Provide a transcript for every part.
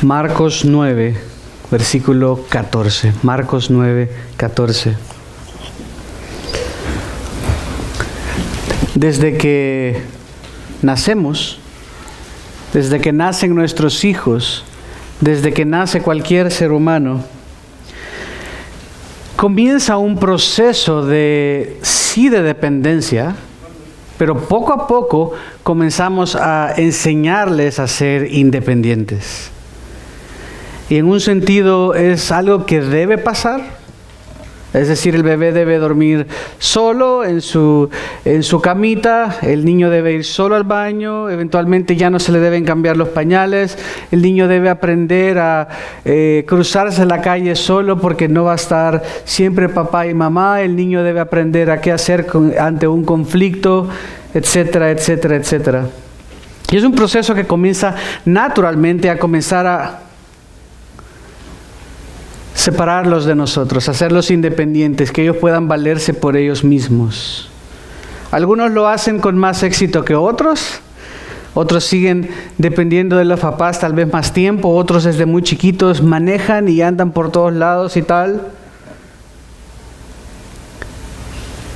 Marcos 9, versículo 14. Marcos 9, 14. Desde que nacemos, desde que nacen nuestros hijos, desde que nace cualquier ser humano, comienza un proceso de dependencia, pero poco a poco comenzamos a enseñarles a ser independientes. Y en un sentido es algo que debe pasar. Es decir, el bebé debe dormir solo en su camita, el niño debe ir solo al baño, eventualmente ya no se le deben cambiar los pañales, el niño debe aprender a cruzarse la calle solo porque no va a estar siempre papá y mamá, el niño debe aprender a qué hacer ante un conflicto, etcétera, etcétera, etcétera. Y es un proceso que comienza naturalmente a comenzar a separarlos de nosotros, hacerlos independientes, que ellos puedan valerse por ellos mismos. Algunos lo hacen con más éxito que otros, otros siguen dependiendo de los papás tal vez más tiempo, otros desde muy chiquitos manejan y andan por todos lados y tal.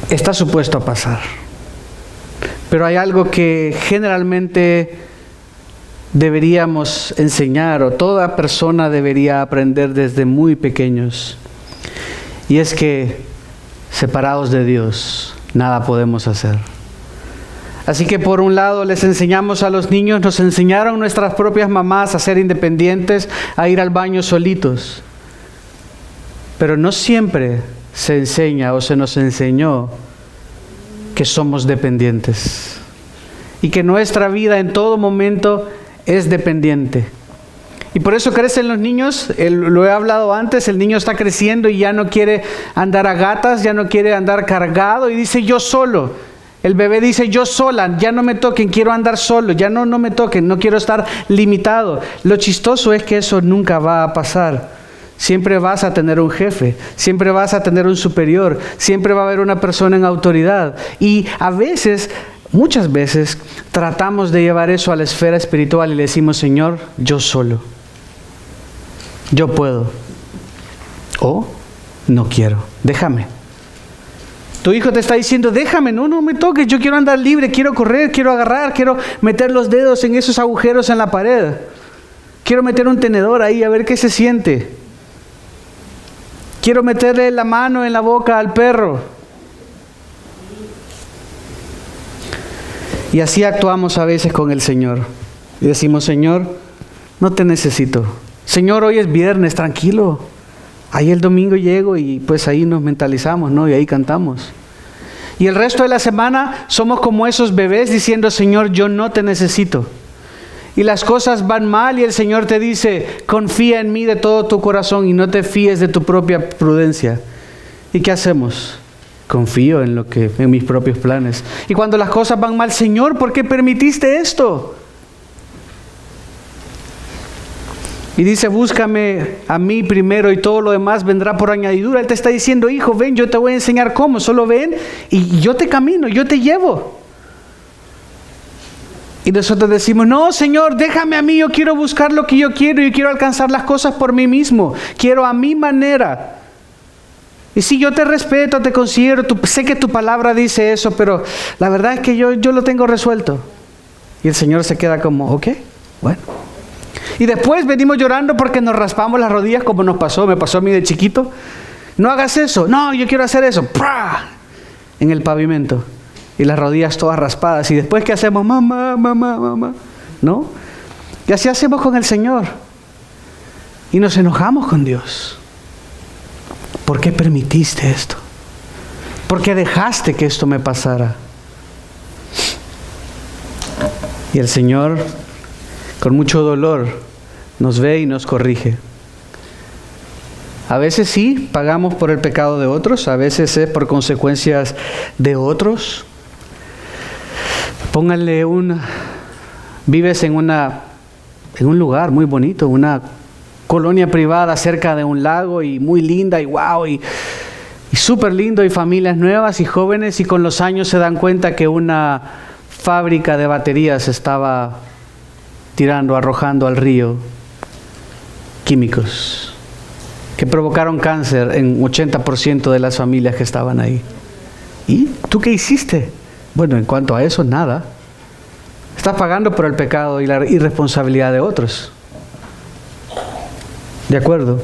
Está supuesto a pasar. Pero hay algo que generalmente deberíamos enseñar, o toda persona debería aprender desde muy pequeños, y es que separados de Dios nada podemos hacer. Así que por un lado les enseñamos a los niños, nos enseñaron nuestras propias mamás a ser independientes, a ir al baño solitos, pero no siempre se enseña o se nos enseñó que somos dependientes y que nuestra vida en todo momento es dependiente. Y por eso crecen los niños, lo he hablado antes, el niño está creciendo y ya no quiere andar a gatas, ya no quiere andar cargado y dice yo solo. El bebé dice yo sola, ya no me toquen, quiero andar solo, ya no me toquen, no quiero estar limitado. Lo chistoso es que eso nunca va a pasar. Siempre vas a tener un jefe, siempre vas a tener un superior, siempre va a haber una persona en autoridad. Y a veces, muchas veces, tratamos de llevar eso a la esfera espiritual y le decimos, Señor, yo solo, yo puedo, o no quiero, déjame. Tu hijo te está diciendo, déjame, no me toques, yo quiero andar libre, quiero correr, quiero agarrar, quiero meter los dedos en esos agujeros en la pared, quiero meter un tenedor ahí a ver qué se siente. Quiero meterle la mano en la boca al perro. Y así actuamos a veces con el Señor. Y decimos, Señor, no te necesito. Señor, hoy es viernes, tranquilo. Ahí el domingo llego y pues ahí nos mentalizamos, ¿no? Y ahí cantamos. Y el resto de la semana somos como esos bebés diciendo, Señor, yo no te necesito. Y las cosas van mal y el Señor te dice, confía en mí de todo tu corazón y no te fíes de tu propia prudencia. ¿Y qué hacemos? Confío en mis propios planes. Y cuando las cosas van mal, Señor, ¿por qué permitiste esto? Y dice, búscame a mí primero y todo lo demás vendrá por añadidura. Él te está diciendo, hijo, ven, yo te voy a enseñar cómo. Solo ven y yo te camino, yo te llevo. Y nosotros decimos, no, Señor, déjame a mí, yo quiero buscar lo que yo quiero alcanzar las cosas por mí mismo, quiero a mi manera. Y si yo te respeto, te considero, sé que tu palabra dice eso, pero la verdad es que yo lo tengo resuelto. Y el Señor se queda como, ok, bueno. Y después venimos llorando porque nos raspamos las rodillas como me pasó a mí de chiquito. No hagas eso, no, yo quiero hacer eso, ¡prá! En el pavimento. Y las rodillas todas raspadas. Y después, ¿qué hacemos? Mamá, ¿no? Y así hacemos con el Señor. Y nos enojamos con Dios. ¿Por qué permitiste esto? ¿Por qué dejaste que esto me pasara? Y el Señor, con mucho dolor, nos ve y nos corrige. A veces sí, pagamos por el pecado de otros. A veces es por consecuencias de otros. Pónganle vives en un lugar muy bonito, una colonia privada cerca de un lago y muy linda y wow y súper lindo y familias nuevas y jóvenes y con los años se dan cuenta que una fábrica de baterías estaba arrojando al río químicos que provocaron cáncer en 80% de las familias que estaban ahí. ¿Y tú qué hiciste? Bueno, en cuanto a eso, nada. Estás pagando por el pecado y la irresponsabilidad de otros. ¿De acuerdo?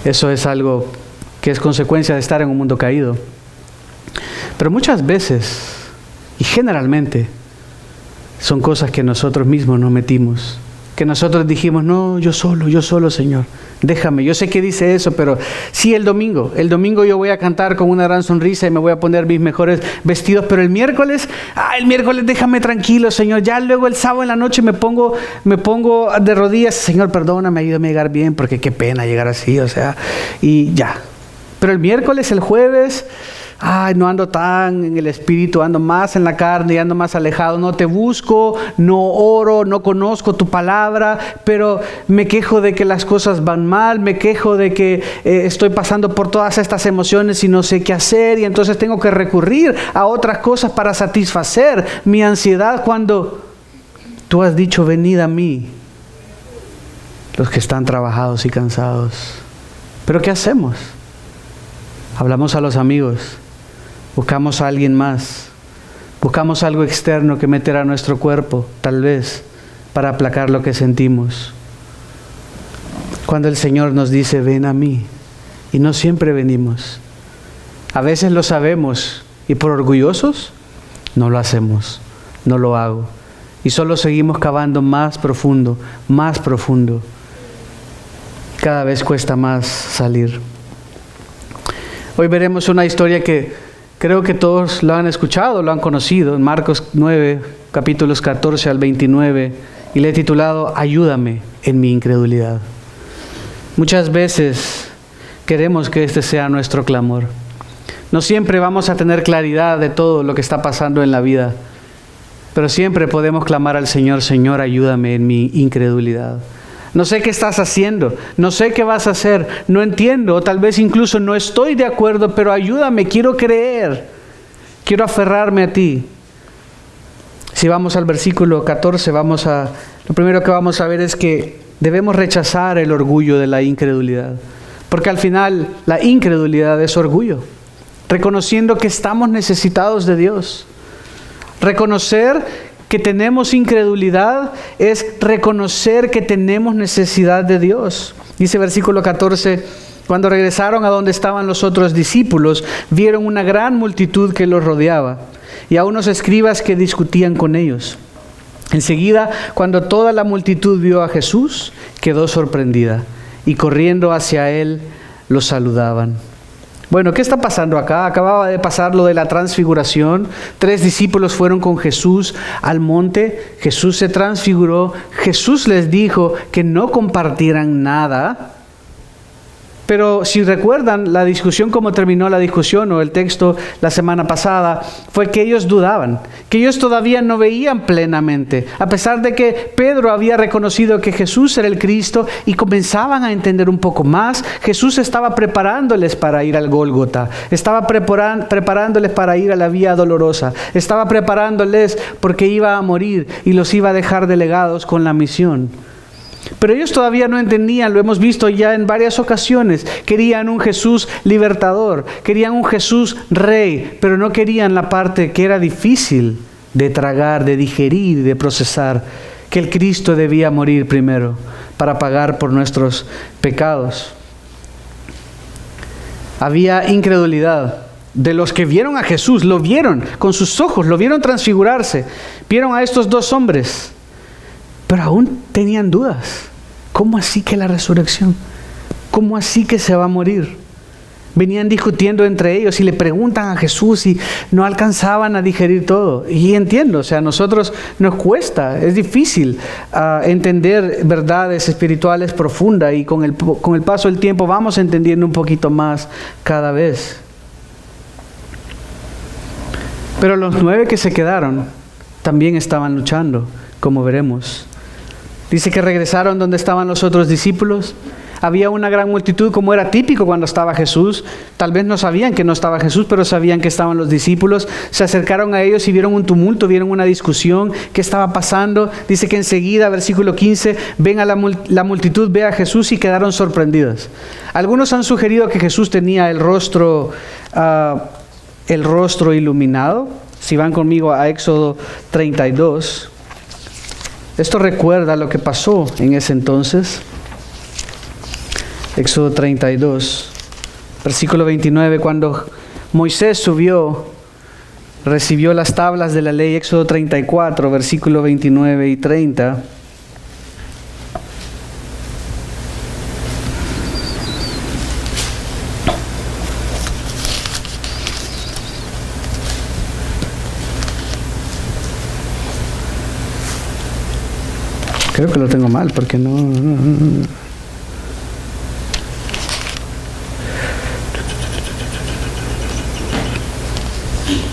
Eso es algo que es consecuencia de estar en un mundo caído. Pero muchas veces, y generalmente, son cosas que nosotros mismos nos metimos. Que nosotros dijimos, no, yo solo, Señor. Déjame, yo sé que dice eso, pero sí el domingo yo voy a cantar con una gran sonrisa y me voy a poner mis mejores vestidos, pero el miércoles déjame tranquilo, Señor. Ya luego el sábado en la noche me pongo de rodillas, Señor, perdóname, ayúdame a llegar bien, porque qué pena llegar así, y ya. Pero el miércoles, el jueves, no ando tan en el espíritu, ando más en la carne y ando más alejado. No te busco, no oro, no conozco tu palabra, pero me quejo de que las cosas van mal, me quejo de que estoy pasando por todas estas emociones y no sé qué hacer, y entonces tengo que recurrir a otras cosas para satisfacer mi ansiedad, cuando tú has dicho, venid a mí, los que están trabajados y cansados. ¿Pero qué hacemos? Hablamos a los amigos. Buscamos a alguien más, buscamos algo externo que meter a nuestro cuerpo, tal vez, para aplacar lo que sentimos. Cuando el Señor nos dice, ven a mí, y no siempre venimos. A veces lo sabemos, y por orgullosos, no lo hacemos, no lo hago. Y solo seguimos cavando más profundo, más profundo. Cada vez cuesta más salir. Hoy veremos una historia que creo que todos lo han escuchado, lo han conocido, en Marcos 9, capítulos 14 al 29, y le he titulado, Ayúdame en mi incredulidad. Muchas veces queremos que este sea nuestro clamor. No siempre vamos a tener claridad de todo lo que está pasando en la vida, pero siempre podemos clamar al Señor, Señor, ayúdame en mi incredulidad. No sé qué estás haciendo, no sé qué vas a hacer, no entiendo, o tal vez incluso no estoy de acuerdo, pero ayúdame, quiero creer, quiero aferrarme a ti. Si vamos al versículo 14, lo primero que vamos a ver es que debemos rechazar el orgullo de la incredulidad, porque al final la incredulidad es orgullo, reconociendo que estamos necesitados de Dios. Reconocer que tenemos incredulidad es reconocer que tenemos necesidad de Dios. Dice versículo 14, cuando regresaron a donde estaban los otros discípulos, vieron una gran multitud que los rodeaba y a unos escribas que discutían con ellos. Enseguida, cuando toda la multitud vio a Jesús, quedó sorprendida y corriendo hacia él, los saludaban. Bueno, ¿qué está pasando acá? Acababa de pasar lo de la transfiguración. 3 discípulos fueron con Jesús al monte. Jesús se transfiguró. Jesús les dijo que no compartieran nada. Pero si recuerdan la discusión, cómo terminó la discusión o el texto la semana pasada, fue que ellos dudaban, que ellos todavía no veían plenamente, a pesar de que Pedro había reconocido que Jesús era el Cristo y comenzaban a entender un poco más. Jesús estaba preparándoles para ir al Gólgota, estaba preparándoles para ir a la vía dolorosa, estaba preparándoles porque iba a morir y los iba a dejar delegados con la misión. Pero ellos todavía no entendían, lo hemos visto ya en varias ocasiones. Querían un Jesús libertador, querían un Jesús rey, pero no querían la parte que era difícil de tragar, de digerir, de procesar, que el Cristo debía morir primero para pagar por nuestros pecados. Había incredulidad de los que vieron a Jesús, lo vieron con sus ojos, lo vieron transfigurarse, vieron a estos 2 hombres. Pero aún tenían dudas. ¿Cómo así que la resurrección? ¿Cómo así que se va a morir? Venían discutiendo entre ellos y le preguntan a Jesús y no alcanzaban a digerir todo. Y entiendo, a nosotros nos cuesta, es difícil entender verdades espirituales profundas, y con el paso del tiempo vamos entendiendo un poquito más cada vez. Pero los 9 que se quedaron también estaban luchando, como veremos. Dice que regresaron donde estaban los otros discípulos Había una gran multitud, como era típico cuando estaba Jesús. Tal vez no sabían que no estaba Jesús, pero sabían que estaban los discípulos. Se acercaron a ellos y vieron un tumulto, vieron una discusión. ¿Qué estaba pasando? Dice que enseguida, versículo 15, ven a la multitud, ve a Jesús y quedaron sorprendidas. Algunos han sugerido que Jesús tenía el rostro iluminado. Si van conmigo a Éxodo 32, esto recuerda lo que pasó en ese entonces. Éxodo 32, versículo 29, cuando Moisés subió, recibió las tablas de la ley. Éxodo 34, versículo 29 y 30. Creo que lo tengo mal, porque no.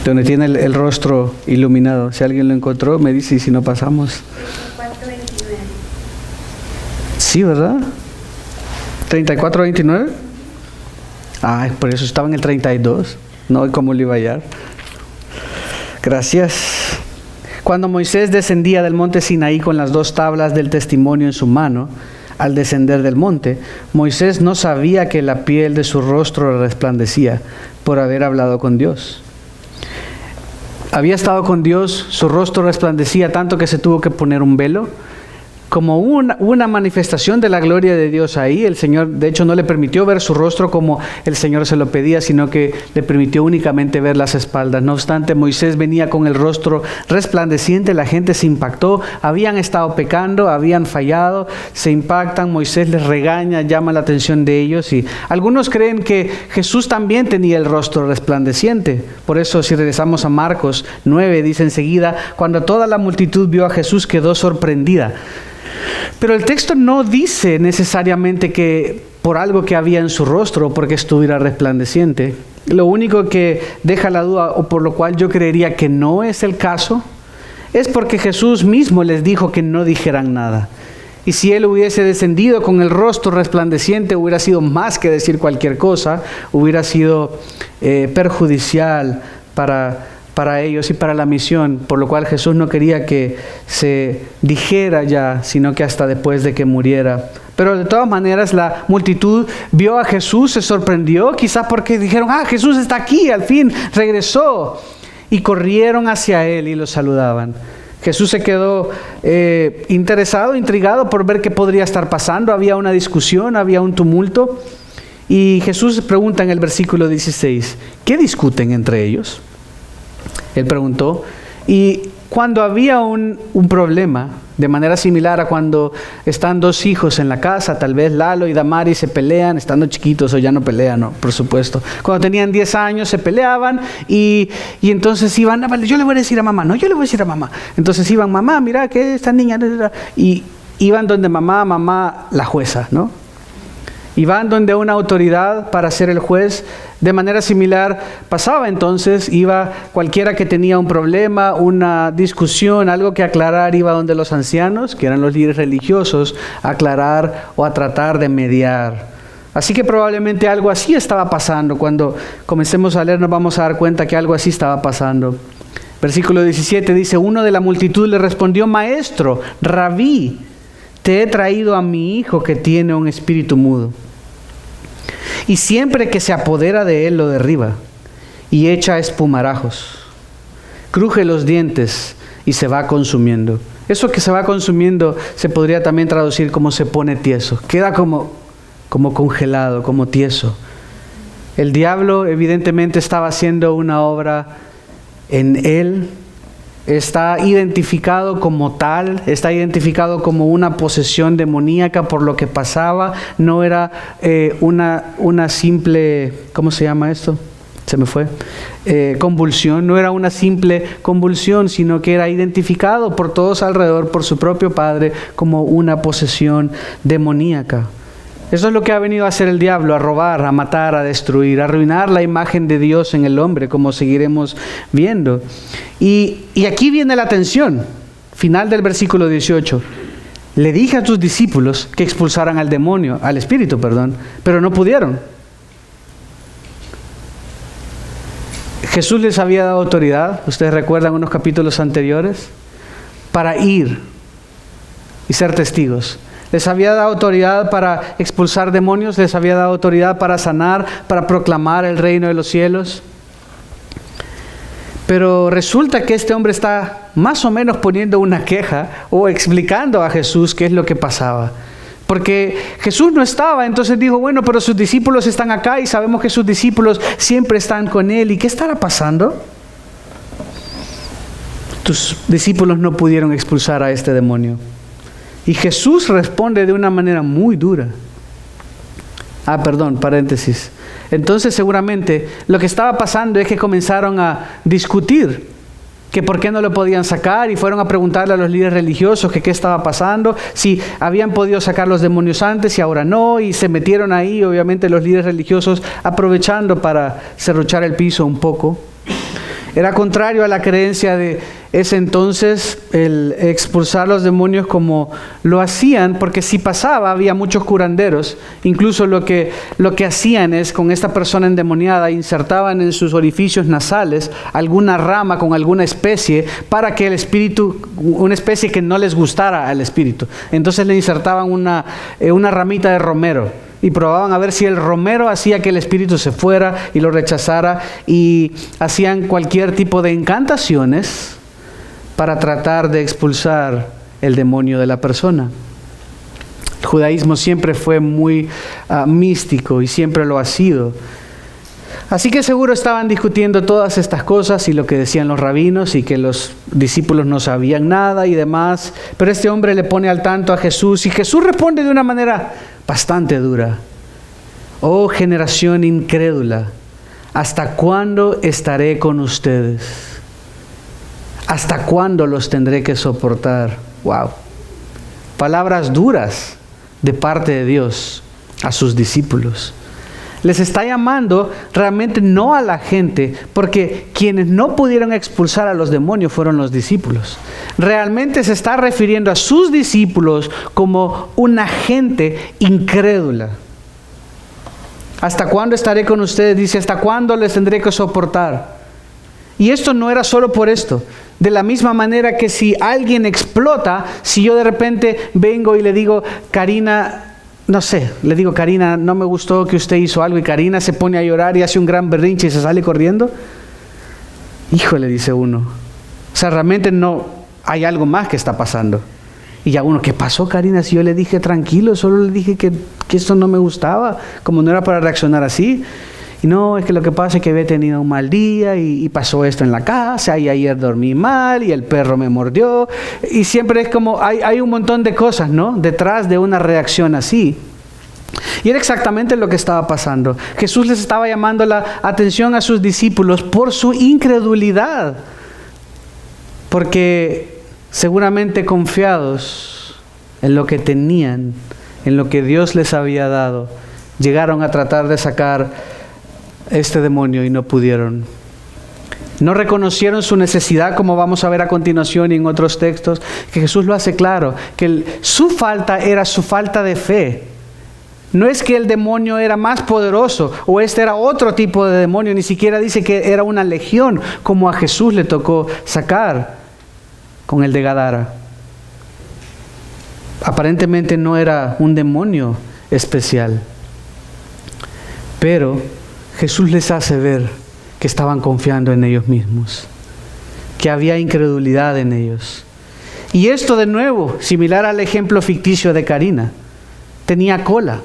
Donde tiene el rostro iluminado. Si alguien lo encontró, me dice, y si no pasamos. 34:29. Sí, ¿verdad? 34:29. Ay, por eso estaba en el 32. No, ¿cómo lo iba a hallar? Gracias. Cuando Moisés descendía del monte Sinaí con las 2 tablas del testimonio en su mano, al descender del monte, Moisés no sabía que la piel de su rostro resplandecía por haber hablado con Dios. Había estado con Dios, su rostro resplandecía tanto que se tuvo que poner un velo. Como una manifestación de la gloria de Dios ahí, el Señor de hecho no le permitió ver su rostro como el Señor se lo pedía, sino que le permitió únicamente ver las espaldas. No obstante, Moisés venía con el rostro resplandeciente, la gente se impactó, habían estado pecando, habían fallado, se impactan, Moisés les regaña, llama la atención de ellos, y algunos creen que Jesús también tenía el rostro resplandeciente. Por eso, si regresamos a Marcos 9, dice enseguida, cuando toda la multitud vio a Jesús, quedó sorprendida. Pero el texto no dice necesariamente que por algo que había en su rostro o porque estuviera resplandeciente. Lo único que deja la duda, o por lo cual yo creería que no es el caso, es porque Jesús mismo les dijo que no dijeran nada. Y si Él hubiese descendido con el rostro resplandeciente, hubiera sido más que decir cualquier cosa, hubiera sido perjudicial para ellos y para la misión, por lo cual Jesús no quería que se dijera ya, sino que hasta después de que muriera. Pero de todas maneras la multitud vio a Jesús, se sorprendió, quizás porque dijeron, Jesús está aquí, al fin regresó, y corrieron hacia Él y lo saludaban. Jesús se quedó interesado, intrigado por ver qué podría estar pasando. Había una discusión, había un tumulto, y Jesús pregunta en el versículo 16, ¿qué discuten entre ellos? Él preguntó, y cuando había un problema, de manera similar a cuando están 2 hijos en la casa, tal vez Lalo y Damari se pelean, estando chiquitos, o ya no pelean, no, por supuesto. Cuando tenían 10 años se peleaban y entonces iban, yo le voy a decir a mamá, no, yo le voy a decir a mamá. Entonces iban, mamá, mira que esta niña, y iban donde mamá, la jueza, ¿no? Y van donde una autoridad para ser el juez. De manera similar pasaba entonces, iba cualquiera que tenía un problema, una discusión, algo que aclarar, iba donde los ancianos, que eran los líderes religiosos, a aclarar o a tratar de mediar. Así que probablemente algo así estaba pasando. Cuando comencemos a leer nos vamos a dar cuenta que algo así estaba pasando. Versículo 17 dice, uno de la multitud le respondió, maestro, rabí, te he traído a mi hijo que tiene un espíritu mudo. Y siempre que se apodera de él lo derriba y echa espumarajos. Cruje los dientes y se va consumiendo. Eso que se va consumiendo se podría también traducir como se pone tieso. Queda como congelado, como tieso. El diablo evidentemente estaba haciendo una obra en él. Está identificado como tal, está identificado como una posesión demoníaca por lo que pasaba. No era una simple, ¿cómo se llama esto? Se me fue. Convulsión, no era una simple convulsión, sino que era identificado por todos alrededor, por su propio padre, como una posesión demoníaca. Eso es lo que ha venido a hacer el diablo, a robar, a matar, a destruir, a arruinar la imagen de Dios en el hombre, como seguiremos viendo. Y aquí viene la tensión, final del versículo 18. Le dije a tus discípulos que expulsaran al demonio, al espíritu, pero no pudieron. Jesús les había dado autoridad, ustedes recuerdan unos capítulos anteriores, para ir y ser testigos. Les había dado autoridad para expulsar demonios, les había dado autoridad para sanar, para proclamar el reino de los cielos. Pero resulta que este hombre está más o menos poniendo una queja o explicando a Jesús qué es lo que pasaba. Porque Jesús no estaba, entonces dijo, bueno, pero sus discípulos están acá y sabemos que sus discípulos siempre están con él. ¿Y qué estará pasando? Tus discípulos no pudieron expulsar a este demonio. Y Jesús responde de una manera muy dura. Paréntesis. Entonces seguramente lo que estaba pasando es que comenzaron a discutir que por qué no lo podían sacar y fueron a preguntarle a los líderes religiosos que qué estaba pasando, si habían podido sacar los demonios antes y ahora no, y se metieron ahí, obviamente los líderes religiosos aprovechando para serruchar el piso un poco. Era contrario a la creencia de ese entonces el expulsar los demonios como lo hacían, porque si pasaba había muchos curanderos. Incluso lo que hacían es con esta persona endemoniada insertaban en sus orificios nasales alguna rama con alguna especie para que el espíritu, una especie que no les gustara al espíritu. Entonces le insertaban una ramita de romero. Y probaban a ver si el romero hacía que el espíritu se fuera y lo rechazara, y hacían cualquier tipo de encantaciones para tratar de expulsar el demonio de la persona. El judaísmo siempre fue muy místico y siempre lo ha sido. Así que seguro estaban discutiendo todas estas cosas y lo que decían los rabinos y que los discípulos no sabían nada y demás. Pero este hombre le pone al tanto a Jesús y Jesús responde de una manera bastante dura. Oh generación incrédula, ¿hasta cuándo estaré con ustedes? ¿Hasta cuándo los tendré que soportar? Wow. Palabras duras de parte de Dios a sus discípulos. Les está llamando realmente no a la gente, porque quienes no pudieron expulsar a los demonios fueron los discípulos. Realmente se está refiriendo a sus discípulos como una gente incrédula. ¿Hasta cuándo estaré con ustedes? Dice, ¿hasta cuándo les tendré que soportar? Y esto no era solo por esto. De la misma manera que si alguien explota, si yo de repente vengo y le digo, Karina, Karina, no me gustó que usted hizo algo, y Karina se pone a llorar y hace un gran berrinche y se sale corriendo. Híjole, dice uno. O sea, realmente no hay algo más que está pasando. Y ya uno, ¿qué pasó, Karina? Si yo le dije tranquilo, solo le dije que esto no me gustaba, como no era para reaccionar así. Y no, es que lo que pasa es que había tenido un mal día y pasó esto en la casa, y ayer dormí mal y el perro me mordió. Y siempre es como, hay un montón de cosas, ¿no?, detrás de una reacción así. Y era exactamente lo que estaba pasando. Jesús les estaba llamando la atención a sus discípulos por su incredulidad. Porque seguramente confiados en lo que tenían, en lo que Dios les había dado, llegaron a tratar de sacar este demonio y no pudieron. No reconocieron su necesidad, como vamos a ver a continuación y en otros textos, que Jesús lo hace claro, que su falta era su falta de fe. No es que el demonio era más poderoso o este era otro tipo de demonio, ni siquiera dice que era una legión como a Jesús le tocó sacar con el de Gadara. Aparentemente no era un demonio especial, pero Jesús les hace ver que estaban confiando en ellos mismos, que había incredulidad en ellos. Y esto de nuevo, similar al ejemplo ficticio de Karina, tenía cola,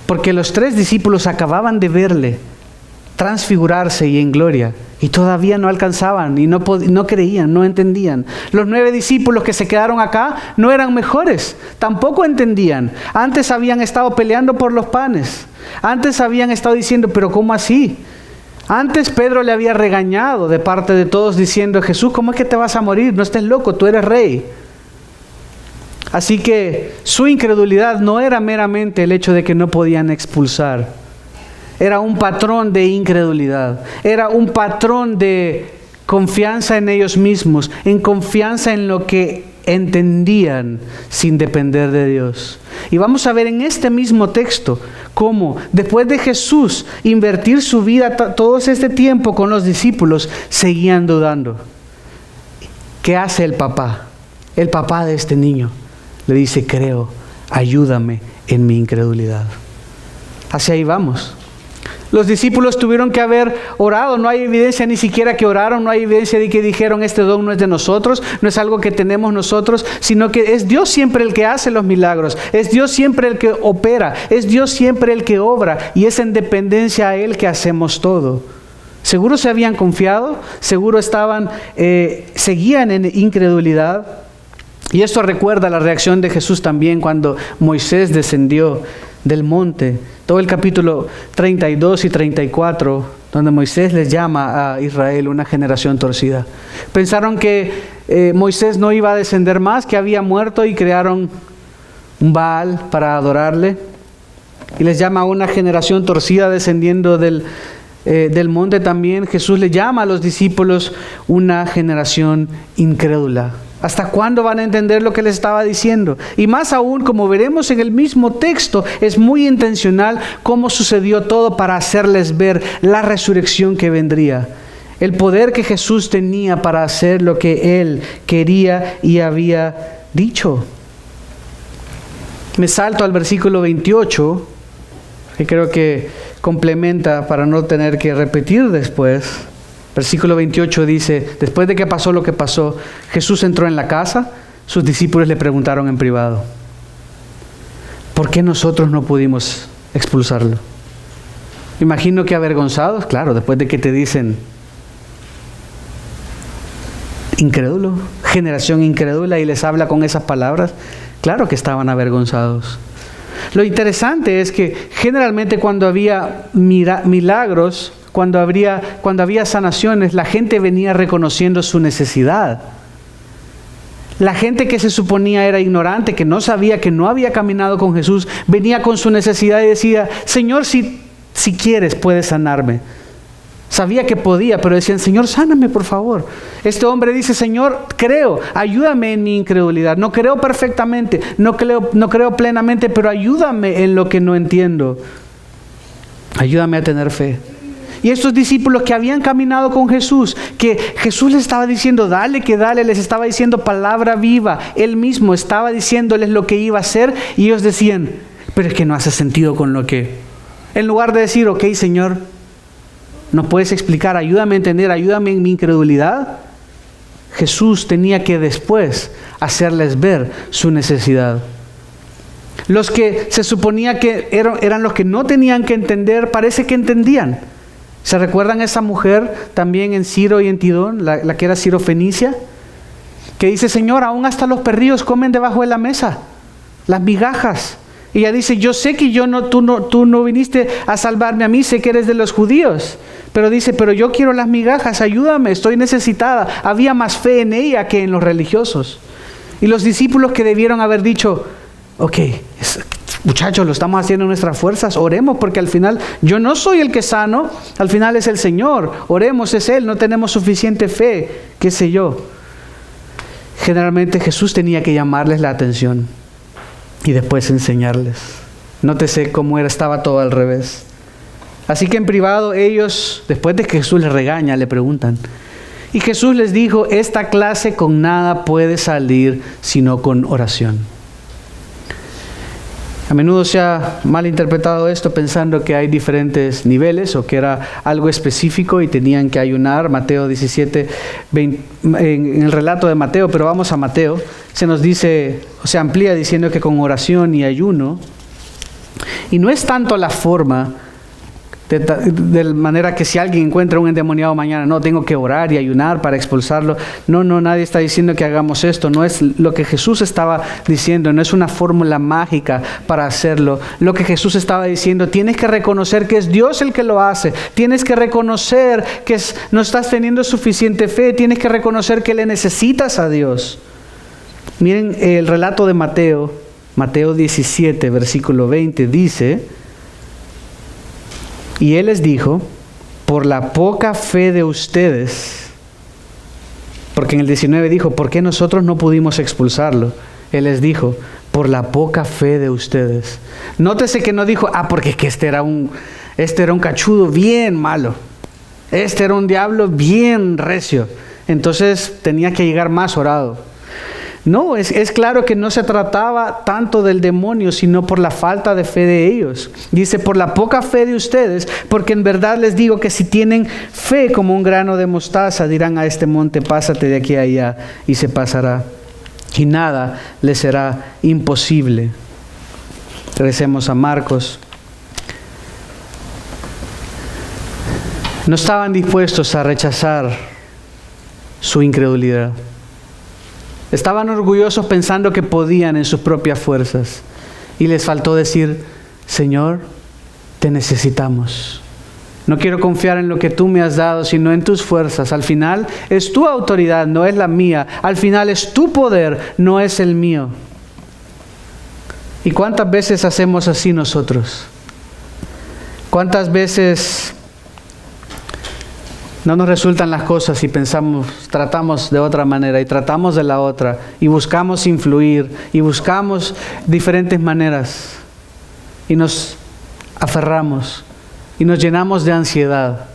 porque los 3 discípulos acababan de verle transfigurarse y en gloria, y todavía no alcanzaban y no creían, no entendían. Los 9 discípulos que se quedaron acá no eran mejores, tampoco entendían. Antes habían estado peleando por los panes, antes habían estado diciendo, pero ¿cómo así? Antes Pedro le había regañado de parte de todos diciendo, Jesús, ¿cómo es que te vas a morir? No estés loco, tú eres rey. Así que su incredulidad no era meramente el hecho de que no podían expulsar. Era un patrón de incredulidad. Era un patrón de confianza en ellos mismos, en confianza en lo que entendían sin depender de Dios. Y vamos a ver en este mismo texto cómo después de Jesús invertir su vida todo este tiempo con los discípulos, seguían dudando. ¿Qué hace el papá? El papá de este niño le dice: creo, ayúdame en mi incredulidad. Hacia ahí vamos. Los discípulos tuvieron que haber orado. No hay evidencia ni siquiera que oraron. No hay evidencia de que dijeron: este don no es de nosotros, no es algo que tenemos nosotros, sino que es Dios siempre el que hace los milagros. Es Dios siempre el que opera. Es Dios siempre el que obra. Y es en dependencia a Él que hacemos todo. Seguro se habían confiado. Seguro seguían en incredulidad. Y esto recuerda la reacción de Jesús también cuando Moisés descendió del monte. Todo el capítulo 32 y 34, donde Moisés les llama a Israel una generación torcida. Pensaron que Moisés no iba a descender más, que había muerto, y crearon un Baal para adorarle. Y les llama a una generación torcida descendiendo del monte también. Jesús le llama a los discípulos una generación incrédula. ¿Hasta cuándo van a entender lo que les estaba diciendo? Y más aún, como veremos en el mismo texto, es muy intencional cómo sucedió todo para hacerles ver la resurrección que vendría. El poder que Jesús tenía para hacer lo que Él quería y había dicho. Me salto al versículo 28, que creo que complementa para no tener que repetir después. Versículo 28 dice: después de que pasó lo que pasó, Jesús entró en la casa. Sus discípulos le preguntaron en privado: ¿por qué nosotros no pudimos expulsarlo? Imagino que avergonzados, claro, después de que te dicen incrédulo, generación incrédula, y les habla con esas palabras. Claro que estaban avergonzados. Lo interesante es que generalmente cuando había milagros, cuando había sanaciones, la gente venía reconociendo su necesidad. La gente que se suponía era ignorante, que no sabía, que no había caminado con Jesús, venía con su necesidad y decía: Señor, si quieres, puedes sanarme. Sabía que podía, pero decían: Señor, sáname, por favor. Este hombre dice: Señor, creo, ayúdame en mi incredulidad. No creo perfectamente, no creo plenamente, pero ayúdame en lo que no entiendo. Ayúdame a tener fe. Y estos discípulos que habían caminado con Jesús, que Jesús les estaba diciendo: dale, que dale, les estaba diciendo palabra viva. Él mismo estaba diciéndoles lo que iba a hacer, y ellos decían: pero es que no hace sentido con lo que... En lugar de decir: ok, Señor, ¿nos puedes explicar? Ayúdame a entender, ayúdame en mi incredulidad. Jesús tenía que después hacerles ver su necesidad. Los que se suponía que eran los que no tenían que entender, parece que entendían. ¿Se recuerdan esa mujer también en Ciro y en Tidón, la que era Sirofenicia? Que dice: Señor, aún hasta los perrillos comen debajo de la mesa, las migajas. Y ella dice: yo sé que tú no viniste a salvarme a mí, sé que eres de los judíos. Pero dice: pero yo quiero las migajas, ayúdame, estoy necesitada. Había más fe en ella que en los religiosos. Y los discípulos que debieron haber dicho: ok, muchachos, lo estamos haciendo en nuestras fuerzas, oremos, porque al final yo no soy el que sano, al final es el Señor, oremos, es Él, no tenemos suficiente fe, qué sé yo. Generalmente Jesús tenía que llamarles la atención y después enseñarles. Nótese cómo estaba todo al revés. Así que en privado ellos, después de que Jesús les regaña, le preguntan. Y Jesús les dijo: esta clase con nada puede salir sino con oración. A menudo se ha malinterpretado esto pensando que hay diferentes niveles o que era algo específico y tenían que ayunar. Mateo 17, 20, en el relato de Mateo, pero vamos a Mateo, se nos dice, o se amplía diciendo que con oración y ayuno, y no es tanto la forma, de manera que si alguien encuentra un endemoniado mañana, no, tengo que orar y ayunar para expulsarlo. No, nadie está diciendo que hagamos esto. No es lo que Jesús estaba diciendo, no es una fórmula mágica para hacerlo. Lo que Jesús estaba diciendo: tienes que reconocer que es Dios el que lo hace. Tienes que reconocer que no estás teniendo suficiente fe. Tienes que reconocer que le necesitas a Dios. Miren el relato de Mateo 17, versículo 20, dice: y Él les dijo: por la poca fe de ustedes, Porque en el 19 dijo, ¿por qué nosotros no pudimos expulsarlo? Él les dijo, por la poca fe de ustedes. Nótese que no dijo, porque es que este era un cachudo bien malo. Este era un diablo bien recio. Entonces tenía que llegar más orado. No, es claro que no se trataba tanto del demonio, sino por la falta de fe de ellos. Dice, por la poca fe de ustedes, porque en verdad les digo que si tienen fe como un grano de mostaza, dirán a este monte, pásate de aquí a allá, y se pasará. Y nada les será imposible. Regresemos a Marcos. No estaban dispuestos a rechazar su incredulidad. Estaban orgullosos pensando que podían en sus propias fuerzas. Y les faltó decir, Señor, te necesitamos. No quiero confiar en lo que tú me has dado, sino en tus fuerzas. Al final es tu autoridad, no es la mía. Al final es tu poder, no es el mío. ¿Y cuántas veces hacemos así nosotros? ¿Cuántas veces no nos resultan las cosas y tratamos de otra manera y tratamos de la otra y buscamos influir y buscamos diferentes maneras y nos aferramos y nos llenamos de ansiedad,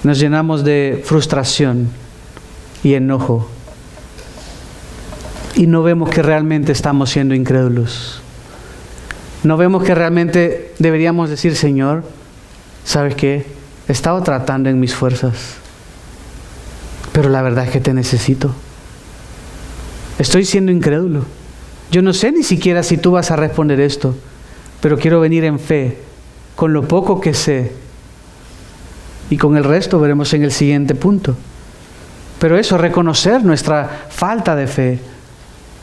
nos llenamos de frustración y enojo y no vemos que realmente estamos siendo incrédulos? No vemos que realmente deberíamos decir, Señor, ¿sabes qué? He estado tratando en mis fuerzas, pero la verdad es que te necesito. Estoy siendo incrédulo. Yo no sé ni siquiera si tú vas a responder esto, pero quiero venir en fe, con lo poco que sé. Y con el resto veremos en el siguiente punto. Pero eso, reconocer nuestra falta de fe.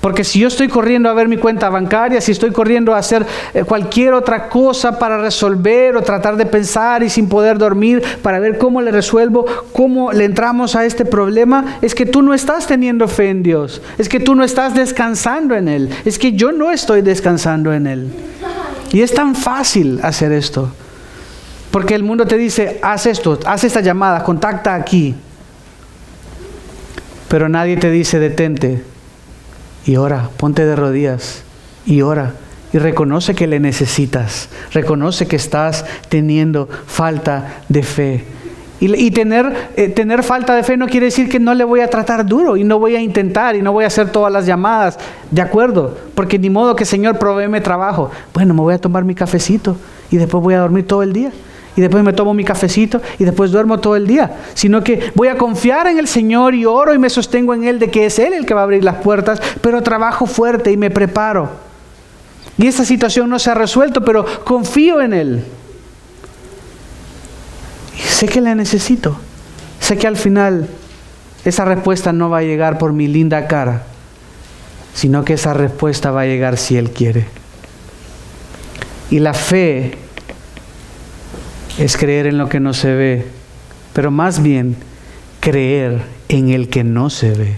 Porque si yo estoy corriendo a ver mi cuenta bancaria, si estoy corriendo a hacer cualquier otra cosa para resolver o tratar de pensar y sin poder dormir para ver cómo le resuelvo, cómo le entramos a este problema, es que tú no estás teniendo fe en Dios, es que tú no estás descansando en Él, es que yo no estoy descansando en Él. Y es tan fácil hacer esto, porque el mundo te dice, haz esto, haz esta llamada, contacta aquí, pero nadie te dice, detente y ora, ponte de rodillas y ora y reconoce que le necesitas, reconoce que estás teniendo falta de fe. Y tener falta de fe no quiere decir que no le voy a tratar duro y no voy a intentar y no voy a hacer todas las llamadas, de acuerdo, porque ni modo que Señor provéeme trabajo. Bueno, me voy a tomar mi cafecito y después voy a dormir todo el día. Y después me tomo mi cafecito y después duermo todo el día. Sino que voy a confiar en el Señor y oro y me sostengo en Él de que es Él el que va a abrir las puertas, pero trabajo fuerte y me preparo. Y esa situación no se ha resuelto, pero confío en Él. Y sé que la necesito. Sé que al final esa respuesta no va a llegar por mi linda cara, sino que esa respuesta va a llegar si Él quiere. Y la fe es creer en lo que no se ve, pero más bien creer en el que no se ve.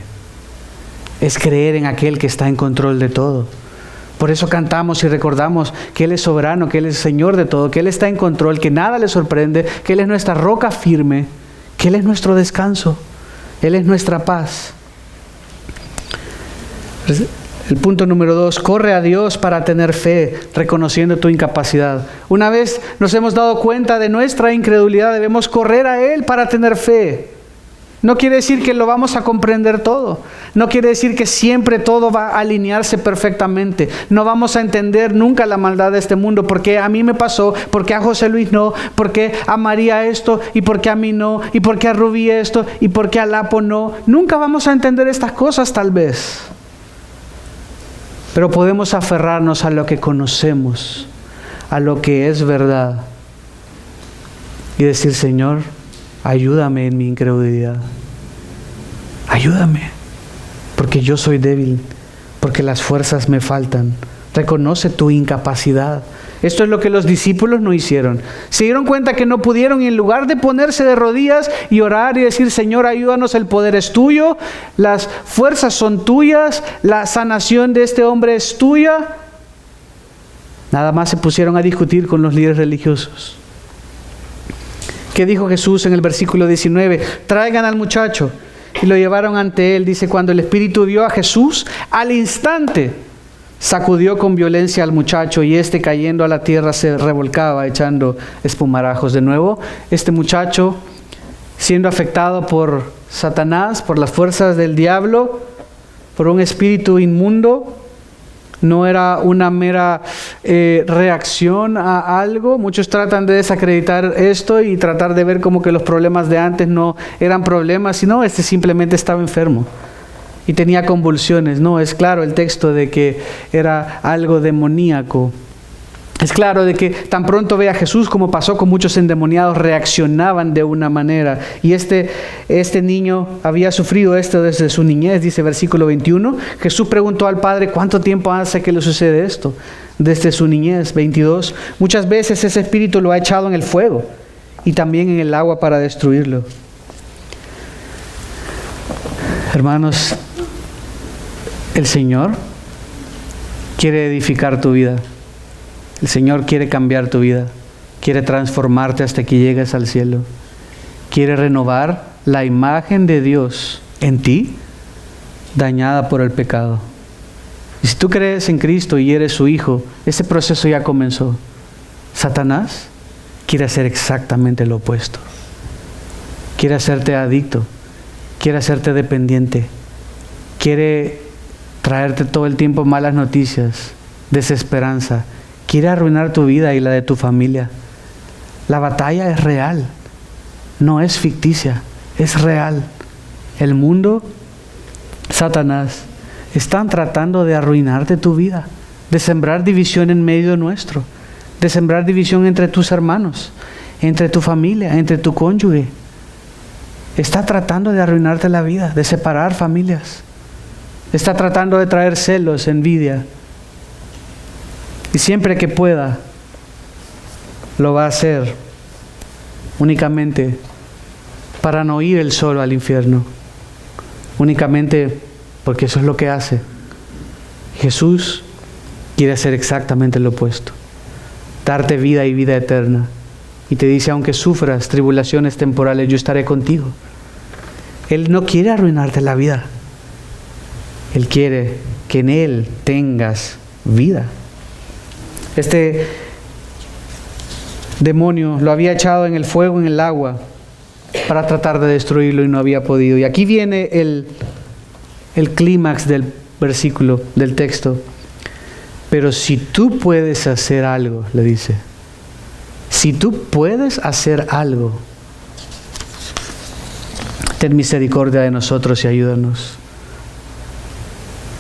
Es creer en aquel que está en control de todo. Por eso cantamos y recordamos que Él es soberano, que Él es Señor de todo, que Él está en control, que nada le sorprende, que Él es nuestra roca firme, que Él es nuestro descanso, Él es nuestra paz. El punto número 2, corre a Dios para tener fe, reconociendo tu incapacidad. Una vez nos hemos dado cuenta de nuestra incredulidad, debemos correr a Él para tener fe. No quiere decir que lo vamos a comprender todo. No quiere decir que siempre todo va a alinearse perfectamente. No vamos a entender nunca la maldad de este mundo. ¿Por qué a mí me pasó? ¿Por qué a José Luis no? ¿Por qué a María esto? ¿Y por qué a mí no? ¿Y por qué a Rubí esto? ¿Y por qué a Lapo no? Nunca vamos a entender estas cosas tal vez. Pero podemos aferrarnos a lo que conocemos, a lo que es verdad. Y decir, Señor, ayúdame en mi incredulidad. Ayúdame, porque yo soy débil, porque las fuerzas me faltan. Reconoce tu incapacidad. Esto es lo que los discípulos no hicieron. Se dieron cuenta que no pudieron y en lugar de ponerse de rodillas y orar y decir, Señor, ayúdanos, el poder es tuyo, las fuerzas son tuyas, la sanación de este hombre es tuya, nada más se pusieron a discutir con los líderes religiosos. ¿Qué dijo Jesús en el versículo 19? Traigan al muchacho. y lo llevaron ante él. Dice, cuando el espíritu vio a Jesús, al instante sacudió con violencia al muchacho y este, cayendo a la tierra, se revolcaba echando espumarajos. De nuevo, este muchacho siendo afectado por Satanás, por las fuerzas del diablo, por un espíritu inmundo. No era una mera reacción a algo. Muchos tratan de desacreditar esto y tratar de ver como que los problemas de antes no eran problemas, sino este simplemente estaba enfermo y tenía convulsiones. No, es claro el texto de que era algo demoníaco. Es claro de que tan pronto ve a Jesús, como pasó con muchos endemoniados, reaccionaban de una manera. Y este niño había sufrido esto desde su niñez, dice versículo 21. Jesús preguntó al Padre, ¿cuánto tiempo hace que le sucede esto? Desde su niñez. 22. Muchas veces ese espíritu lo ha echado en el fuego y también en el agua para destruirlo. Hermanos, el Señor quiere edificar tu vida. El Señor quiere cambiar tu vida, quiere transformarte hasta que llegues al cielo. Quiere renovar la imagen de Dios en ti, dañada por el pecado. Y si tú crees en Cristo y eres su hijo, ese proceso ya comenzó. Satanás quiere hacer exactamente lo opuesto. Quiere hacerte adicto, quiere hacerte dependiente, quiere traerte todo el tiempo malas noticias, desesperanza. Quiere arruinar tu vida y la de tu familia. La batalla es real, no es ficticia, es real. El mundo, Satanás, están tratando de arruinarte tu vida, de sembrar división en medio nuestro, de sembrar división entre tus hermanos, entre tu familia, entre tu cónyuge. Está tratando de arruinarte la vida, de separar familias. Está tratando de traer celos, envidia. Y siempre que pueda, lo va a hacer únicamente para no ir él solo al infierno. Únicamente porque eso es lo que hace. Jesús quiere hacer exactamente lo opuesto. Darte vida y vida eterna. Y te dice, aunque sufras tribulaciones temporales, yo estaré contigo. Él no quiere arruinarte la vida. Él quiere que en Él tengas vida. Este demonio lo había echado en el fuego, en el agua, para tratar de destruirlo y no había podido. Y aquí viene el clímax del versículo, del texto. Pero si tú puedes hacer algo, le dice, si tú puedes hacer algo, ten misericordia de nosotros y ayúdanos.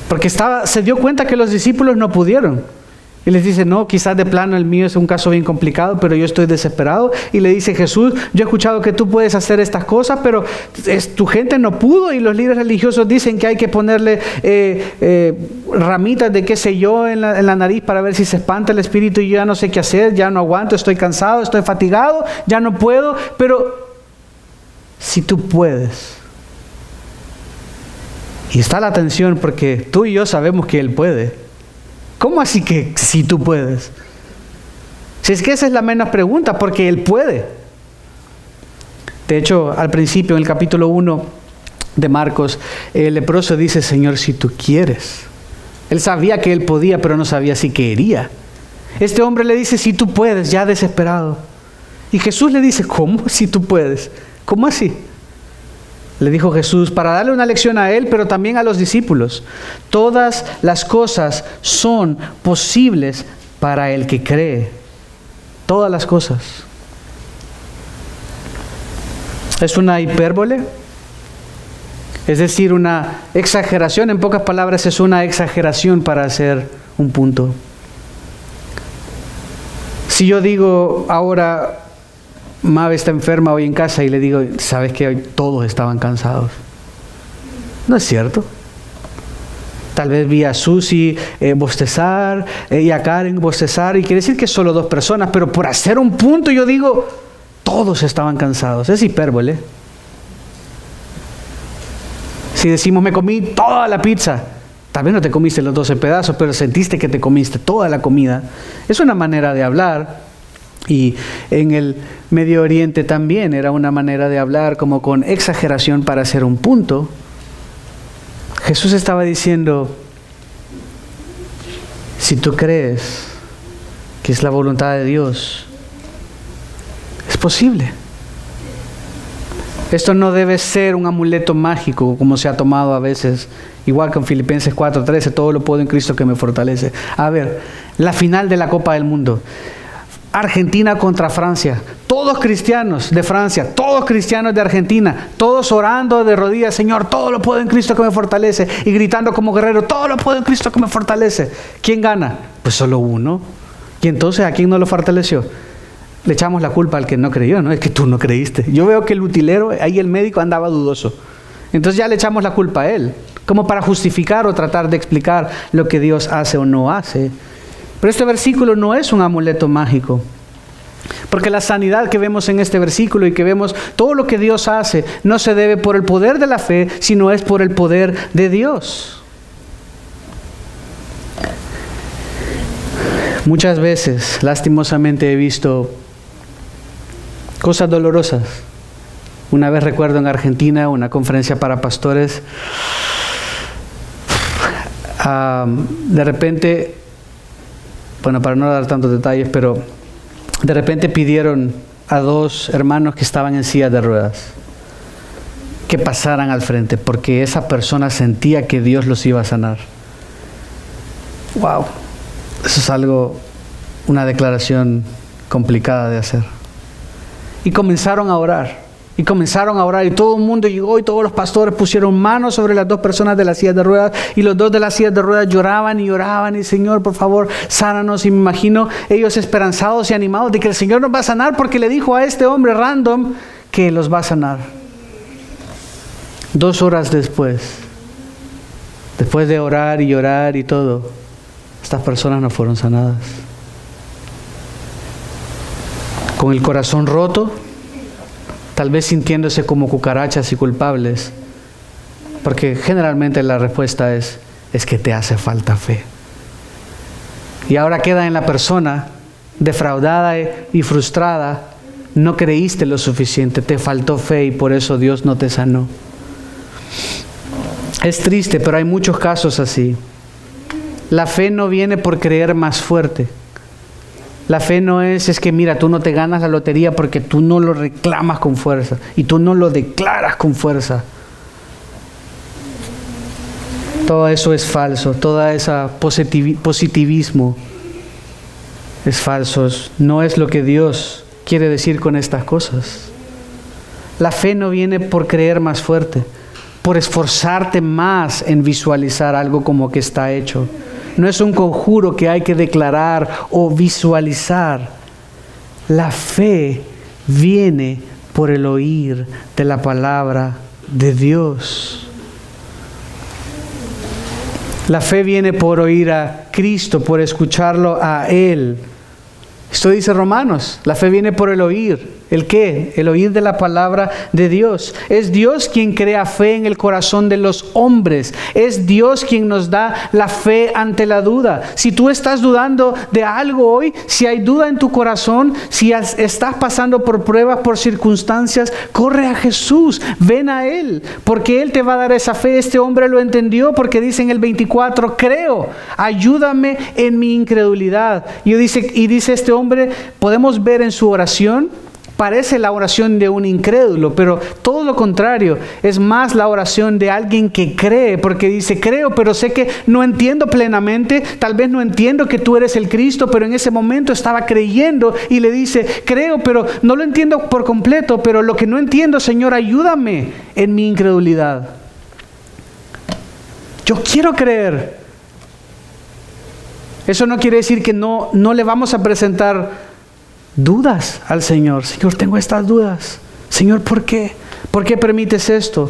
Porque se dio cuenta que los discípulos no pudieron. Y les dice, no, quizás de plano el mío es un caso bien complicado, pero yo estoy desesperado. Y le dice Jesús, yo he escuchado que tú puedes hacer estas cosas, pero tu gente no pudo. Y los líderes religiosos dicen que hay que ponerle ramitas de qué sé yo en la nariz para ver si se espanta el espíritu. Y yo ya no sé qué hacer, ya no aguanto, estoy cansado, estoy fatigado, ya no puedo. Pero si tú puedes. Y está la tensión porque tú y yo sabemos que Él puede. ¿Cómo así que si tú puedes? Si es que esa es la menos pregunta, porque Él puede. De hecho, al principio, en el capítulo 1 de Marcos, el leproso dice, Señor, si tú quieres. Él sabía que Él podía, pero no sabía si quería. Este hombre le dice, si tú puedes, ya desesperado. Y Jesús le dice, ¿cómo si tú puedes? ¿Cómo así? Le dijo Jesús, para darle una lección a él, pero también a los discípulos. Todas las cosas son posibles para el que cree. Todas las cosas. Es una hipérbole, es decir, una exageración. En pocas palabras, es una exageración para hacer un punto. Si yo digo ahora, Mabe está enferma hoy en casa y le digo, ¿sabes que hoy todos estaban cansados? No es cierto. Tal vez vi a Susi bostezar y a Karen bostezar y quiere decir que solo 2 personas, pero por hacer un punto yo digo, todos estaban cansados. Es hipérbole. Si decimos, me comí toda la pizza, tal vez no te comiste los 12 pedazos, pero sentiste que te comiste toda la comida. Es una manera de hablar. Y en el Medio Oriente también era una manera de hablar como con exageración para hacer un punto. Jesús estaba diciendo, si tú crees que es la voluntad de Dios, es posible. Esto no debe ser un amuleto mágico como se ha tomado a veces, igual que en Filipenses 4:13, todo lo puedo en Cristo que me fortalece. A ver, la final de la Copa del Mundo, Argentina contra Francia, todos cristianos de Francia, todos cristianos de Argentina, todos orando de rodillas, Señor, todo lo puedo en Cristo que me fortalece, y gritando como guerrero, todo lo puedo en Cristo que me fortalece. ¿Quién gana? Pues solo uno. Y entonces, ¿a quién no lo fortaleció? Le echamos la culpa al que no creyó, ¿no? Es que tú no creíste. Yo veo que el utilero, ahí el médico andaba dudoso. Entonces ya le echamos la culpa a él, como para justificar o tratar de explicar lo que Dios hace o no hace. Pero este versículo no es un amuleto mágico. Porque la sanidad que vemos en este versículo y que vemos todo lo que Dios hace, no se debe por el poder de la fe, sino es por el poder de Dios. Muchas veces, lastimosamente, he visto cosas dolorosas. Una vez recuerdo en Argentina, una conferencia para pastores, de repente, bueno, para no dar tantos detalles, pero de repente pidieron a 2 hermanos que estaban en sillas de ruedas que pasaran al frente, porque esa persona sentía que Dios los iba a sanar. ¡Wow! Eso es algo, una declaración complicada de hacer. Y comenzaron a orar. Y todo el mundo llegó y todos los pastores pusieron manos sobre las 2 personas de las sillas de ruedas, y los 2 de las sillas de ruedas lloraban y oraban, y Señor, por favor, sánanos. Y me imagino ellos esperanzados y animados de que el Señor nos va a sanar, porque le dijo a este hombre random que los va a sanar. 2 horas después de orar y llorar y todo, estas personas no fueron sanadas. Con el corazón roto, tal vez sintiéndose como cucarachas y culpables, porque generalmente la respuesta es que te hace falta fe. Y ahora queda en la persona defraudada y frustrada, no creíste lo suficiente, te faltó fe y por eso Dios no te sanó. Es triste, pero hay muchos casos así. La fe no viene por creer más fuerte. La fe no es que mira, tú no te ganas la lotería porque tú no lo reclamas con fuerza y tú no lo declaras con fuerza. Todo eso es falso, toda esa positivismo es falso. No es lo que Dios quiere decir con estas cosas. La fe no viene por creer más fuerte, por esforzarte más en visualizar algo como que está hecho. No es un conjuro que hay que declarar o visualizar. La fe viene por el oír de la palabra de Dios. La fe viene por oír a Cristo, por escucharlo a Él. Esto dice Romanos, la fe viene por el oír. ¿El qué? El oír de la palabra de Dios. Es Dios quien crea fe en el corazón de los hombres. Es Dios quien nos da la fe ante la duda. Si tú estás dudando de algo hoy, si hay duda en tu corazón, si estás pasando por pruebas, por circunstancias, corre a Jesús, ven a Él, porque Él te va a dar esa fe. Este hombre lo entendió porque dice en el 24, creo, ayúdame en mi incredulidad. Y dice este hombre, podemos ver en su oración, parece la oración de un incrédulo, pero todo lo contrario, es más la oración de alguien que cree, porque dice, creo, pero sé que no entiendo plenamente, tal vez no entiendo que tú eres el Cristo, pero en ese momento estaba creyendo y le dice, creo, pero no lo entiendo por completo, pero lo que no entiendo, Señor, ayúdame en mi incredulidad. Yo quiero creer. Eso no quiere decir que no le vamos a presentar dudas al Señor. Señor, tengo estas dudas. Señor, ¿por qué? ¿Por qué permites esto?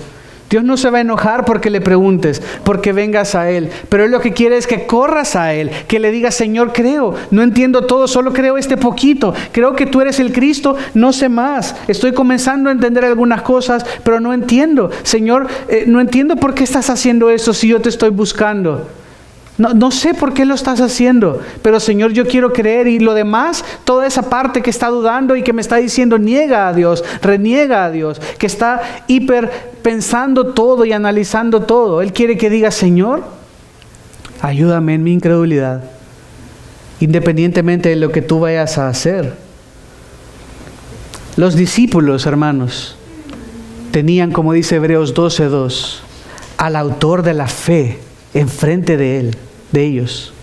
Dios no se va a enojar porque le preguntes, porque vengas a Él. Pero Él lo que quiere es que corras a Él, que le digas, Señor, creo, no entiendo todo, solo creo este poquito. Creo que tú eres el Cristo, no sé más. Estoy comenzando a entender algunas cosas, pero no entiendo. Señor, no entiendo por qué estás haciendo eso si yo te estoy buscando. No sé por qué lo estás haciendo, pero Señor, yo quiero creer. Y lo demás, toda esa parte que está dudando y que me está diciendo niega a Dios, reniega a Dios, que está hiper pensando todo y analizando todo, Él quiere que diga: Señor, ayúdame en mi incredulidad, independientemente de lo que tú vayas a hacer. Los discípulos, hermanos, tenían, como dice Hebreos 12:2, al autor de la fe enfrente de ellos.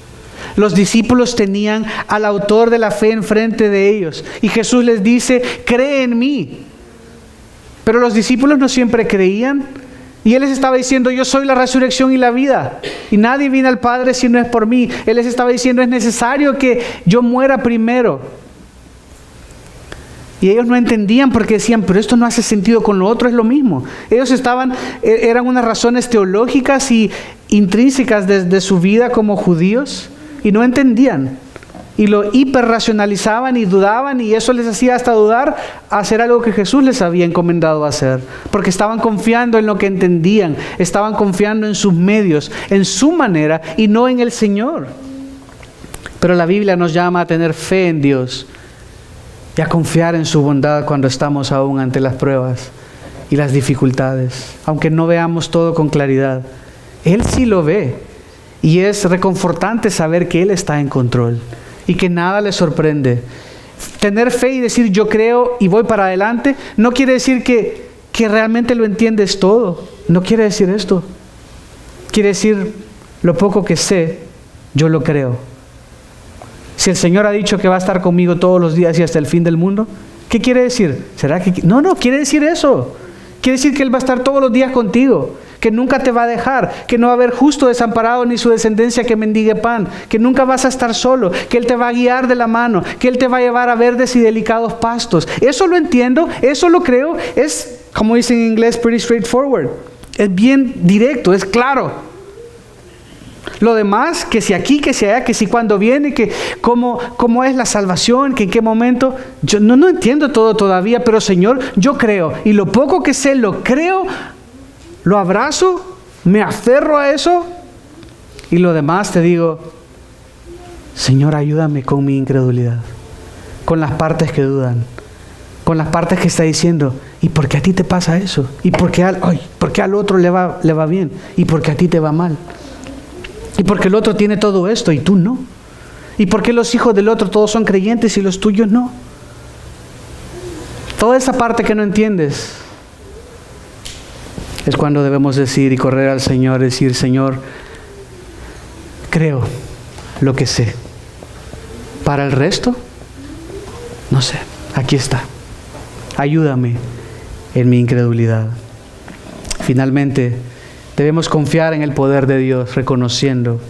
Los discípulos tenían al autor de la fe enfrente de ellos. Y Jesús les dice: cree en mí. Pero los discípulos no siempre creían. Y Él les estaba diciendo: yo soy la resurrección y la vida. Y nadie viene al Padre si no es por mí. Él les estaba diciendo: es necesario que yo muera primero. Y ellos no entendían porque decían: pero esto no hace sentido con lo otro, es lo mismo. Ellos eran unas razones teológicas y intrínsecas de su vida como judíos y no entendían. Y lo hiperracionalizaban y dudaban, y eso les hacía hasta dudar a hacer algo que Jesús les había encomendado hacer. Porque estaban confiando en lo que entendían, estaban confiando en sus medios, en su manera y no en el Señor. Pero la Biblia nos llama a tener fe en Dios y a confiar en su bondad cuando estamos aún ante las pruebas y las dificultades. Aunque no veamos todo con claridad, Él sí lo ve. Y es reconfortante saber que Él está en control y que nada le sorprende. Tener fe y decir: yo creo y voy para adelante, no quiere decir que realmente lo entiendes todo. No quiere decir esto. Quiere decir: lo poco que sé, yo lo creo. Si el Señor ha dicho que va a estar conmigo todos los días y hasta el fin del mundo, ¿qué quiere decir? ¿Será que...? No quiere decir eso. Quiere decir que Él va a estar todos los días contigo, que nunca te va a dejar, que no va a haber justo desamparado ni su descendencia que mendigue pan, que nunca vas a estar solo, que Él te va a guiar de la mano, que Él te va a llevar a verdes y delicados pastos. Eso lo entiendo, eso lo creo, es, como dicen en inglés, pretty straightforward. Es bien directo, es claro. Lo demás, que si aquí, que si allá, que si cuando viene, que cómo es la salvación, que en qué momento, yo no entiendo todo todavía, pero Señor, yo creo, y lo poco que sé lo creo, lo abrazo, me aferro a eso, y lo demás te digo: Señor, ayúdame con mi incredulidad, con las partes que dudan, con las partes que está diciendo: ¿y por qué a ti te pasa eso? ¿Y por qué al otro le va bien? ¿Y por qué a ti te va mal? ¿Y por qué el otro tiene todo esto y tú no? ¿Y por qué los hijos del otro todos son creyentes y los tuyos no? Toda esa parte que no entiendes es cuando debemos decir y correr al Señor, decir: Señor, creo lo que sé. Para el resto, no sé, aquí está. Ayúdame en mi incredulidad. Finalmente, debemos confiar en el poder de Dios, reconociendo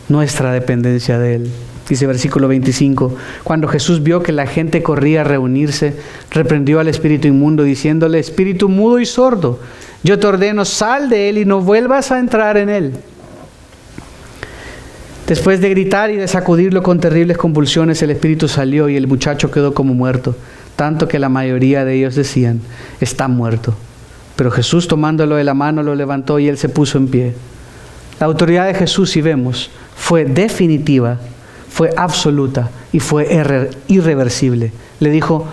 nuestra dependencia de Él. Dice versículo 25, cuando Jesús vio que la gente corría a reunirse, reprendió al espíritu inmundo, diciéndole: espíritu mudo y sordo, yo te ordeno, sal de él y no vuelvas a entrar en él. Después de gritar y de sacudirlo con terribles convulsiones, el espíritu salió y el muchacho quedó como muerto, tanto que la mayoría de ellos decían: está muerto. Pero Jesús, tomándolo de la mano, lo levantó y él se puso en pie. La autoridad de Jesús, si vemos, fue definitiva, fue absoluta y fue irreversible. Le dijo: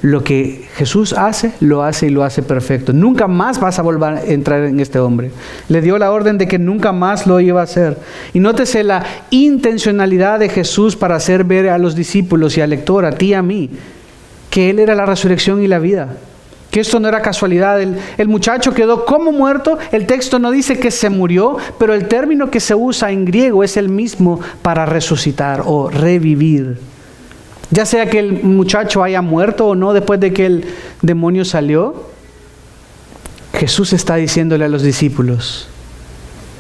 lo que Jesús hace y lo hace perfecto. Nunca más vas a volver a entrar en este hombre. Le dio la orden de que nunca más lo iba a hacer. Y nótese la intencionalidad de Jesús para hacer ver a los discípulos y al lector, a ti y a mí, que Él era la resurrección y la vida. Que esto no era casualidad. El muchacho quedó como muerto. El texto no dice que se murió, pero el término que se usa en griego es el mismo para resucitar o revivir. Ya sea que el muchacho haya muerto o no después de que el demonio salió, Jesús está diciéndole a los discípulos: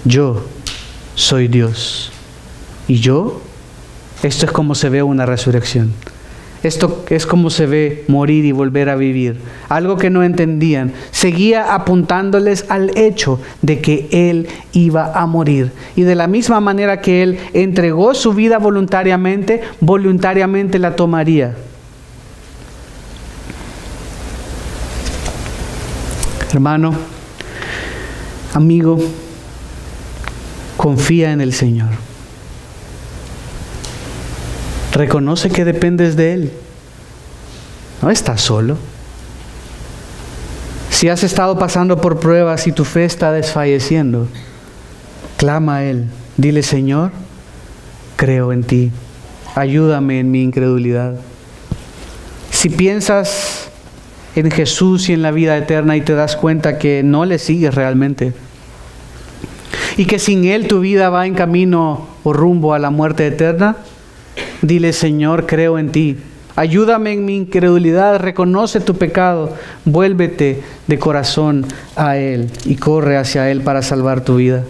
yo soy Dios. Y esto es como se ve una resurrección. Esto es como se ve morir y volver a vivir. Algo que no entendían. Seguía apuntándoles al hecho de que Él iba a morir. Y de la misma manera que Él entregó su vida voluntariamente, voluntariamente la tomaría. Hermano, amigo, confía en el Señor. Reconoce que dependes de Él. No estás solo. Si has estado pasando por pruebas y tu fe está desfalleciendo, clama a Él. Dile: Señor, creo en ti. Ayúdame en mi incredulidad. Si piensas en Jesús y en la vida eterna y te das cuenta que no le sigues realmente, y que sin Él tu vida va en camino o rumbo a la muerte eterna, dile: Señor, creo en ti. Ayúdame en mi incredulidad, reconoce tu pecado, vuélvete de corazón a Él y corre hacia Él para salvar tu vida.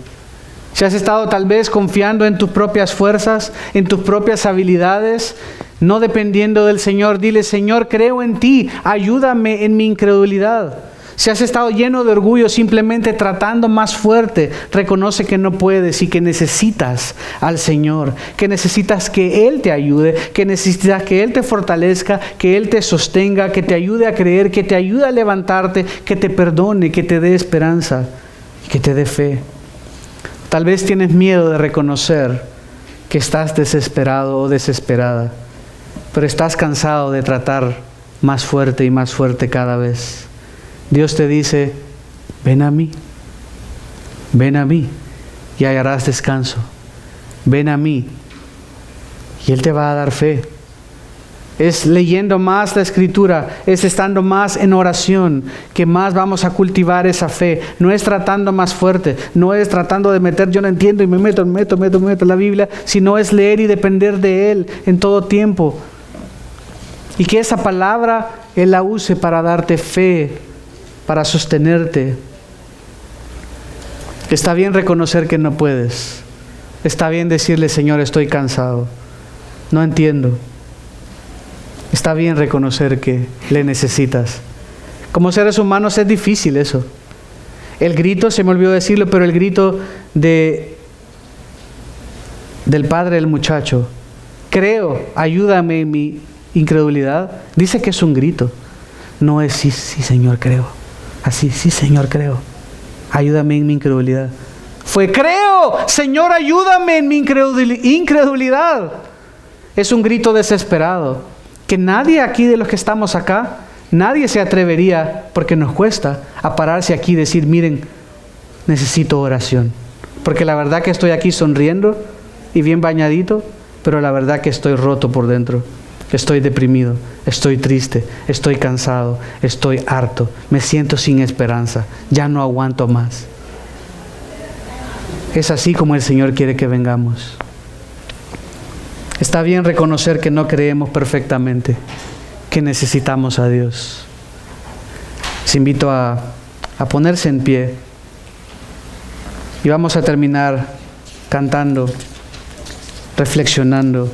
Si has estado tal vez confiando en tus propias fuerzas, en tus propias habilidades, no dependiendo del Señor, dile: Señor, creo en ti, ayúdame en mi incredulidad. Si has estado lleno de orgullo, simplemente tratando más fuerte, reconoce que no puedes y que necesitas al Señor, que necesitas que Él te ayude, que necesitas que Él te fortalezca, que Él te sostenga, que te ayude a creer, que te ayude a levantarte, que te perdone, que te dé esperanza y que te dé fe. Tal vez tienes miedo de reconocer que estás desesperado o desesperada, pero estás cansado de tratar más fuerte y más fuerte cada vez. Dios te dice: ven a mí y hallarás descanso. Ven a mí y Él te va a dar fe. Es leyendo más la Escritura, es estando más en oración, que más vamos a cultivar esa fe. No es tratando más fuerte, no es tratando de meter, yo no entiendo y me meto la Biblia, sino es leer y depender de Él en todo tiempo. Y que esa palabra Él la use para darte fe, para sostenerte. Está bien reconocer que no puedes. Está bien decirle: Señor, estoy cansado, no entiendo. Está bien reconocer que le necesitas. Como seres humanos es difícil eso. El grito, se me olvidó decirlo, pero el grito del padre del muchacho: creo, ayúdame en mi incredulidad. Dice que es un grito. No es sí, Señor, creo. Así: sí, Señor, creo. Ayúdame en mi incredulidad. Fue: creo, Señor, ayúdame en mi incredulidad. Es un grito desesperado que nadie aquí de los que estamos acá, nadie se atrevería, porque nos cuesta, a pararse aquí y decir: miren, necesito oración. Porque la verdad que estoy aquí sonriendo y bien bañadito, pero la verdad que estoy roto por dentro. Estoy deprimido, estoy triste, estoy cansado, estoy harto, me siento sin esperanza, ya no aguanto más. Es así como el Señor quiere que vengamos. Está bien reconocer que no creemos perfectamente, que necesitamos a Dios. Les invito a ponerse en pie y vamos a terminar cantando, reflexionando.